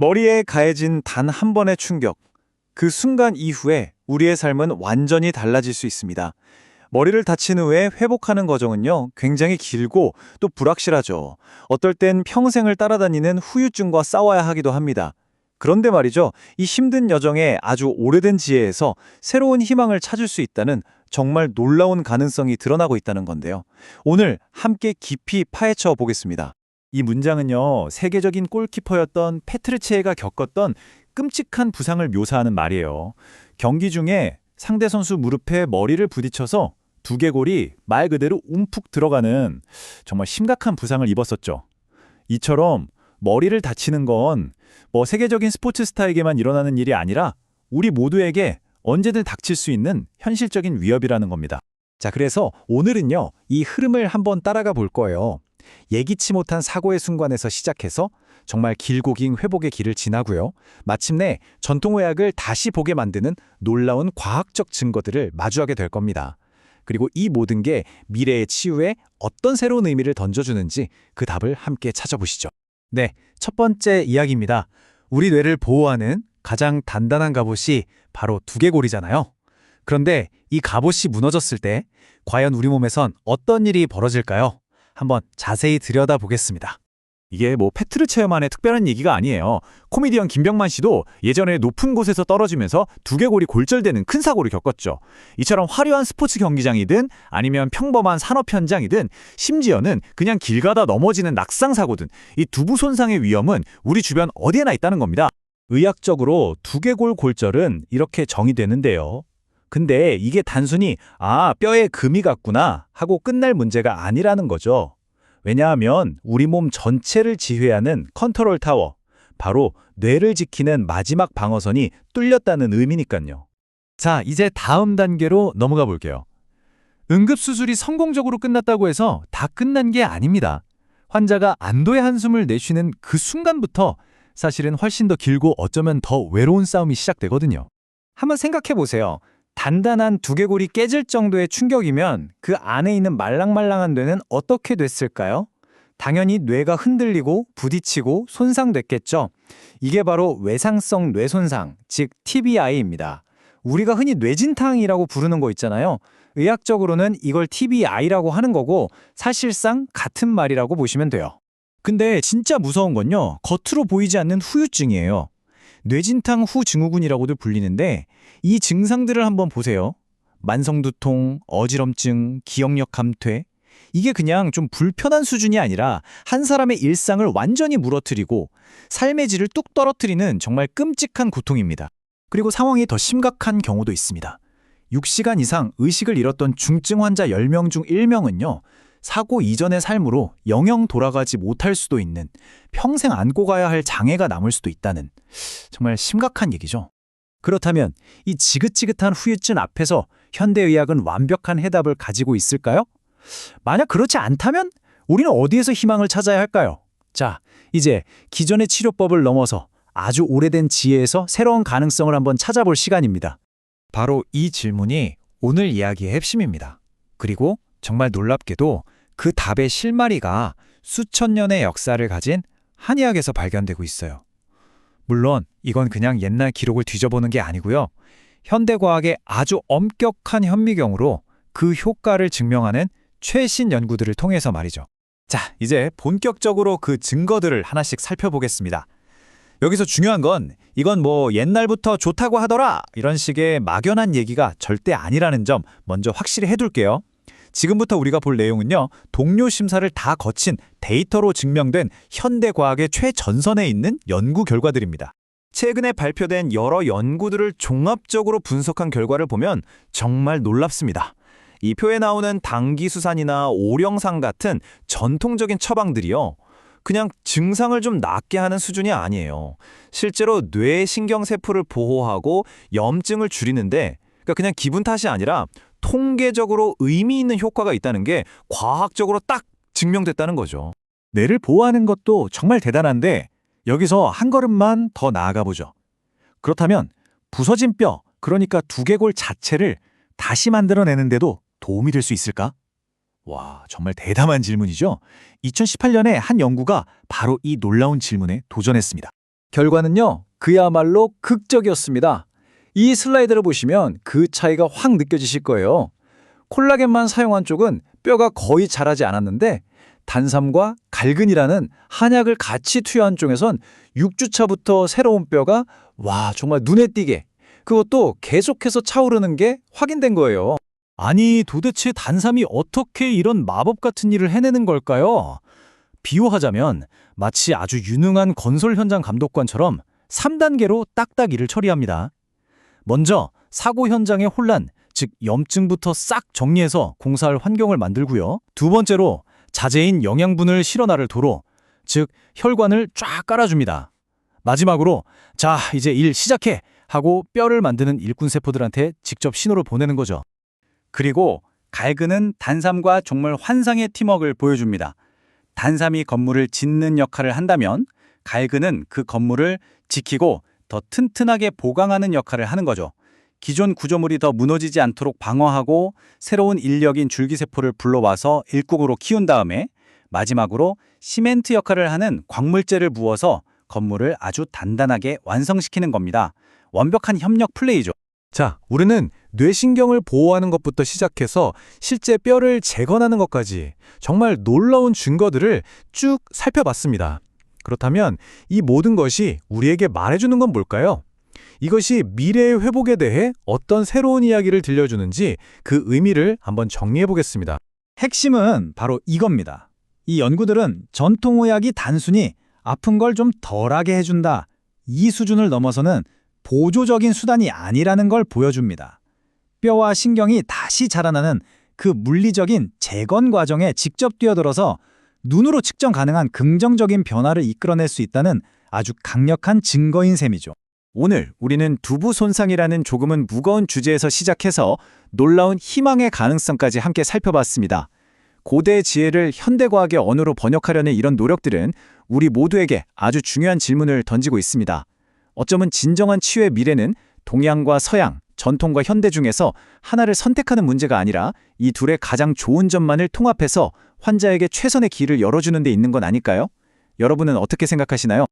머리에 가해진 단 한 번의 충격. 그 순간 이후에 우리의 삶은 완전히 달라질 수 있습니다. 머리를 다친 후에 회복하는 과정은요, 굉장히 길고 또 불확실하죠. 어떨 땐 평생을 따라다니는 후유증과 싸워야 하기도 합니다. 그런데 말이죠, 이 힘든 여정에 아주 오래된 지혜에서 새로운 희망을 찾을 수 있다는 정말 놀라운 가능성이 드러나고 있다는 건데요. 오늘 함께 깊이 파헤쳐 보겠습니다. 이 문장은요, 세계적인 골키퍼였던 페트르체가 겪었던 끔찍한 부상을 묘사하는 말이에요. 경기 중에 상대 선수 무릎에 머리를 부딪혀서 두개골이 말 그대로 움푹 들어가는 정말 심각한 부상을 입었었죠. 이처럼 머리를 다치는 건 세계적인 스포츠 스타에게만 일어나는 일이 아니라 우리 모두에게 언제든 닥칠 수 있는 현실적인 위협이라는 겁니다. 자, 그래서 오늘은요, 이 흐름을 한번 따라가 볼 거예요. 예기치 못한 사고의 순간에서 시작해서 정말 길고 긴 회복의 길을 지나고요. 마침내 전통의학을 다시 보게 만드는 놀라운 과학적 증거들을 마주하게 될 겁니다. 그리고 이 모든 게 미래의 치유에 어떤 새로운 의미를 던져주는지 그 답을 함께 찾아보시죠. 네, 첫 번째 이야기입니다. 우리 뇌를 보호하는 가장 단단한 갑옷이 바로 두개골이잖아요. 그런데 이 갑옷이 무너졌을 때 과연 우리 몸에선 어떤 일이 벌어질까요? 한번 자세히 들여다보겠습니다. 이게 페트르체어만의 특별한 얘기가 아니에요. 코미디언 김병만 씨도 예전에 높은 곳에서 떨어지면서 두개골이 골절되는 큰 사고를 겪었죠. 이처럼 화려한 스포츠 경기장이든 아니면 평범한 산업 현장이든 심지어는 그냥 길 가다 넘어지는 낙상 사고든 이 두부 손상의 위험은 우리 주변 어디에나 있다는 겁니다. 의학적으로 두개골 골절은 이렇게 정의되는데요. 근데 이게 단순히 뼈에 금이 갔구나 하고 끝날 문제가 아니라는 거죠. 왜냐하면 우리 몸 전체를 지휘하는 컨트롤 타워, 바로 뇌를 지키는 마지막 방어선이 뚫렸다는 의미니까요. 자, 이제 다음 단계로 넘어가 볼게요. 응급수술이 성공적으로 끝났다고 해서 다 끝난 게 아닙니다. 환자가 안도의 한숨을 내쉬는 그 순간부터 사실은 훨씬 더 길고 어쩌면 더 외로운 싸움이 시작되거든요. 한번 생각해 보세요. 단단한 두개골이 깨질 정도의 충격이면 그 안에 있는 말랑말랑한 뇌는 어떻게 됐을까요? 당연히 뇌가 흔들리고 부딪히고 손상됐겠죠. 이게 바로 외상성 뇌손상, 즉 TBI입니다. 우리가 흔히 뇌진탕이라고 부르는 거 있잖아요. 의학적으로는 이걸 TBI라고 하는 거고 사실상 같은 말이라고 보시면 돼요. 근데 진짜 무서운 건요, 겉으로 보이지 않는 후유증이에요. 뇌진탕 후 증후군이라고도 불리는데 이 증상들을 한번 보세요. 만성두통, 어지럼증, 기억력 감퇴. 이게 그냥 좀 불편한 수준이 아니라 한 사람의 일상을 완전히 무너뜨리고 삶의 질을 뚝 떨어뜨리는 정말 끔찍한 고통입니다. 그리고 상황이 더 심각한 경우도 있습니다. 6시간 이상 의식을 잃었던 중증 환자 10명 중 1명은요. 사고 이전의 삶으로 영영 돌아가지 못할 수도 있는, 평생 안고 가야 할 장애가 남을 수도 있다는 정말 심각한 얘기죠. 그렇다면 이 지긋지긋한 후유증 앞에서 현대의학은 완벽한 해답을 가지고 있을까요? 만약 그렇지 않다면 우리는 어디에서 희망을 찾아야 할까요? 자, 이제 기존의 치료법을 넘어서 아주 오래된 지혜에서 새로운 가능성을 한번 찾아볼 시간입니다. 바로 이 질문이 오늘 이야기의 핵심입니다. 그리고 정말 놀랍게도 그 답의 실마리가 수천 년의 역사를 가진 한의학에서 발견되고 있어요. 물론 이건 그냥 옛날 기록을 뒤져보는 게 아니고요. 현대과학의 아주 엄격한 현미경으로 그 효과를 증명하는 최신 연구들을 통해서 말이죠. 자, 이제 본격적으로 그 증거들을 하나씩 살펴보겠습니다. 여기서 중요한 건 이건 옛날부터 좋다고 하더라 이런 식의 막연한 얘기가 절대 아니라는 점 먼저 확실히 해둘게요. 지금부터 우리가 볼 내용은요, 동료 심사를 다 거친 데이터로 증명된 현대과학의 최전선에 있는 연구 결과들입니다. 최근에 발표된 여러 연구들을 종합적으로 분석한 결과를 보면 정말 놀랍습니다. 이 표에 나오는 당기수산이나 오령산 같은 전통적인 처방들이요, 그냥 증상을 좀 낫게 하는 수준이 아니에요. 실제로 뇌 신경세포를 보호하고 염증을 줄이는데 그냥 기분 탓이 아니라 통계적으로 의미 있는 효과가 있다는 게 과학적으로 딱 증명됐다는 거죠. 뇌를 보호하는 것도 정말 대단한데 여기서 한 걸음만 더 나아가 보죠. 그렇다면 부서진 뼈, 그러니까 두개골 자체를 다시 만들어내는데도 도움이 될 수 있을까? 와, 정말 대담한 질문이죠. 2018년에 한 연구가 바로 이 놀라운 질문에 도전했습니다. 결과는요, 그야말로 극적이었습니다. 이 슬라이드를 보시면 그 차이가 확 느껴지실 거예요. 콜라겐만 사용한 쪽은 뼈가 거의 자라지 않았는데 단삼과 갈근이라는 한약을 같이 투여한 쪽에선 6주차부터 새로운 뼈가 정말 눈에 띄게 그것도 계속해서 차오르는 게 확인된 거예요. 아니, 도대체 단삼이 어떻게 이런 마법 같은 일을 해내는 걸까요? 비유하자면 마치 아주 유능한 건설 현장 감독관처럼 3단계로 딱딱 일을 처리합니다. 먼저 사고 현장의 혼란, 즉 염증부터 싹 정리해서 공사할 환경을 만들고요. 두 번째로 자재인 영양분을 실어나를 도로, 즉 혈관을 쫙 깔아줍니다. 마지막으로 자, 이제 일 시작해 하고 뼈를 만드는 일꾼세포들한테 직접 신호를 보내는 거죠. 그리고 갈근은 단삼과 정말 환상의 팀워크를 보여줍니다. 단삼이 건물을 짓는 역할을 한다면 갈근은 그 건물을 지키고 더 튼튼하게 보강하는 역할을 하는 거죠. 기존 구조물이 더 무너지지 않도록 방어하고 새로운 인력인 줄기세포를 불러와서 일국으로 키운 다음에 마지막으로 시멘트 역할을 하는 광물재를 부어서 건물을 아주 단단하게 완성시키는 겁니다. 완벽한 협력 플레이죠. 자, 우리는 뇌신경을 보호하는 것부터 시작해서 실제 뼈를 재건하는 것까지 정말 놀라운 증거들을 쭉 살펴봤습니다. 그렇다면 이 모든 것이 우리에게 말해주는 건 뭘까요? 이것이 미래의 회복에 대해 어떤 새로운 이야기를 들려주는지 그 의미를 한번 정리해 보겠습니다. 핵심은 바로 이겁니다. 이 연구들은 전통의학이 단순히 아픈 걸 좀 덜하게 해준다, 이 수준을 넘어서는 보조적인 수단이 아니라는 걸 보여줍니다. 뼈와 신경이 다시 자라나는 그 물리적인 재건 과정에 직접 뛰어들어서 눈으로 측정 가능한 긍정적인 변화를 이끌어낼 수 있다는 아주 강력한 증거인 셈이죠. 오늘 우리는 두부 손상이라는 조금은 무거운 주제에서 시작해서 놀라운 희망의 가능성까지 함께 살펴봤습니다. 고대의 지혜를 현대과학의 언어로 번역하려는 이런 노력들은 우리 모두에게 아주 중요한 질문을 던지고 있습니다. 어쩌면 진정한 치유의 미래는 동양과 서양, 전통과 현대 중에서 하나를 선택하는 문제가 아니라 이 둘의 가장 좋은 점만을 통합해서 환자에게 최선의 길을 열어주는 데 있는 건 아닐까요? 여러분은 어떻게 생각하시나요?